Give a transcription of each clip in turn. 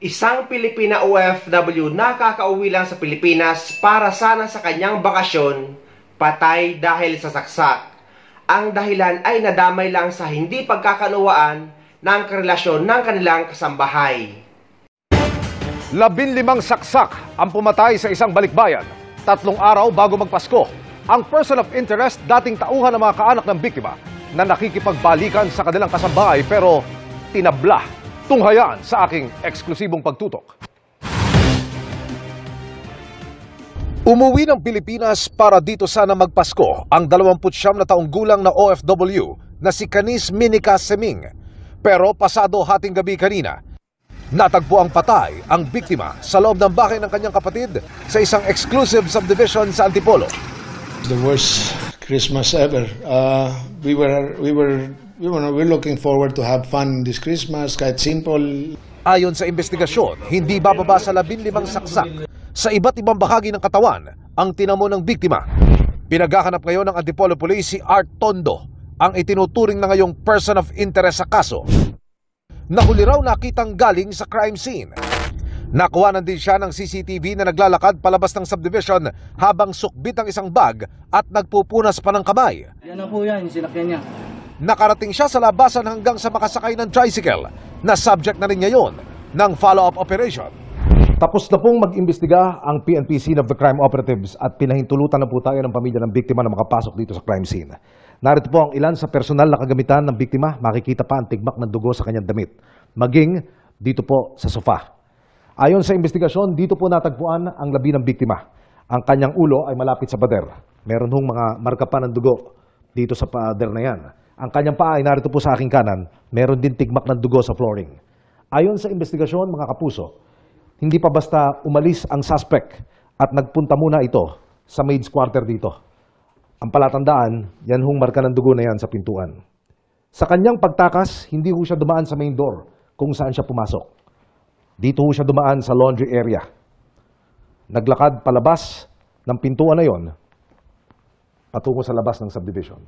Isang Pilipina OFW nakakauwi lang sa Pilipinas para sana sa kanyang bakasyon, patay dahil sa saksak. Ang dahilan ay nadamay lang sa hindi pagkakaunawaan ng karelasyon ng kanilang kasambahay. 15 saksak ang pumatay sa isang balikbayan. 3 araw bago magpasko. Ang person of interest dating tauhan ng mga kaanak ng biktima na nakikipagbalikan sa kanilang kasambahay pero tinabla. Tunghayaan sa aking eksklusibong pagtutok. Umuwi ng Pilipinas para dito sana magpasko ang 29 na taong gulang na OFW na si Canis Minica Seming. Pero pasado hating gabi kanina, natagpo ang patay ang biktima sa loob ng bahay ng kanyang kapatid sa isang exclusive subdivision sa Antipolo. The worst Christmas ever. We're looking forward to have fun this Christmas, kahit simple. Ayon sa investigasyon, hindi bababa sa 15 saksak sa iba't ibang bahagi ng katawan ang tinamo ng biktima. Pinaghahanap ngayon ng Antipolo Police si Art Tondo, ang itinuturing na ngayong person of interest sa kaso. Nahuli raw nakitang galing sa crime scene. Nakuhanan din siya ng CCTV na naglalakad palabas ng subdivision habang sukbit ang isang bag at nagpupunas pa ng kamay. Yan na po yan, yung sinakyan niya. Nakarating siya sa labasan hanggang sa makasakay ng tricycle na subject na rin ngayon ng follow-up operation. Tapos na pong mag-imbestiga ang PNP Scene of the Crime Operatives at pinahintulutan na po tayo ng pamilya ng biktima na makapasok dito sa crime scene. Narito po ang ilan sa personal na kagamitan ng biktima. Makikita pa ang tigmak ng dugo sa kanyang damit. Maging dito po sa sofa. Ayon sa investigasyon, dito po natagpuan ang labi ng biktima. Ang kanyang ulo ay malapit sa pader. Meron hong mga marka pa ng dugo dito sa pader na yan. Ang kanyang paa ay narito po sa aking kanan. Meron din tigmak ng dugo sa flooring. Ayon sa investigasyon, mga kapuso, hindi pa basta umalis ang suspect at nagpunta muna ito sa maid's quarter dito. Ang palatandaan, yan hong marka ng dugo na yan sa pintuan. Sa kanyang pagtakas, hindi ho siya dumaan sa main door kung saan siya pumasok. Dito ho siya dumaan sa laundry area. Naglakad palabas ng pintuan na yon patungo sa labas ng subdivision.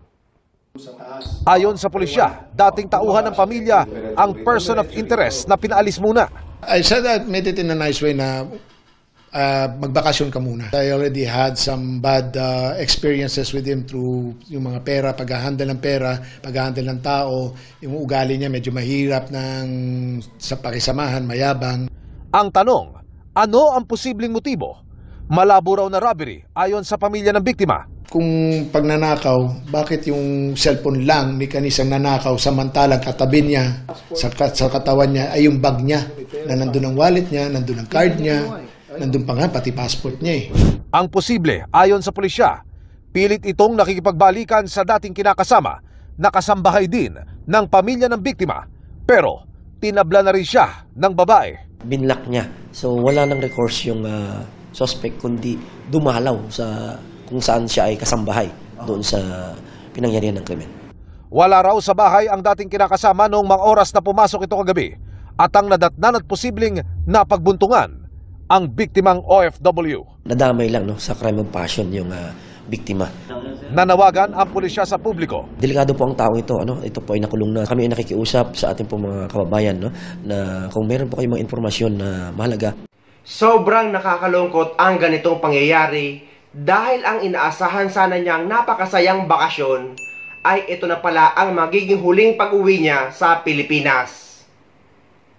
Ayon sa pulisya, dating tauhan ng pamilya ang person of interest na pinaalis muna. I said that, made it in a nice way na magbakasyon ka muna. I already had some bad experiences with him through yung mga pera, pag-handle ng pera, pag-handle ng tao. Yung ugali niya medyo mahirap sa pakisamahan, mayabang. Ang tanong, ano ang posibleng motibo? Malabo raw na robbery ayon sa pamilya ng biktima. Kung pagnanakaw, bakit yung cellphone lang, may kanisang nanakaw, samantalang katabi niya, sa katawan niya, ay yung bag niya, na nandun ang wallet niya, nandun ang card niya, nandun pa nga, pati passport niya eh. Ang posible, ayon sa pulisya, pilit itong nakikipagbalikan sa dating kinakasama, nakasambahay din ng pamilya ng biktima, pero tinabla na rin siya ng babae. Binlock niya, so wala nang recourse yung suspect, kundi dumalaw sa kung saan siya ay kasambahay doon sa pinangyarihan ng krimen. Wala raw sa bahay ang dating kinakasama noong mga oras na pumasok ito kagabi at ang nadatnan at posibleng napagbuntungan ang biktimang OFW. Nadamay lang sa crime of passion yung biktima. Nanawagan ang pulisya sa publiko. Delikado po ang tao ito. Ito po ay nakulong na. Kami ay nakikiusap sa ating po mga kababayan na kung meron po kayong mga informasyon na mahalaga. Sobrang nakakalungkot ang ganitong pangyayari dahil ang inaasahan sana niyang napakasayang bakasyon ay ito na pala ang magiging huling pag-uwi niya sa Pilipinas.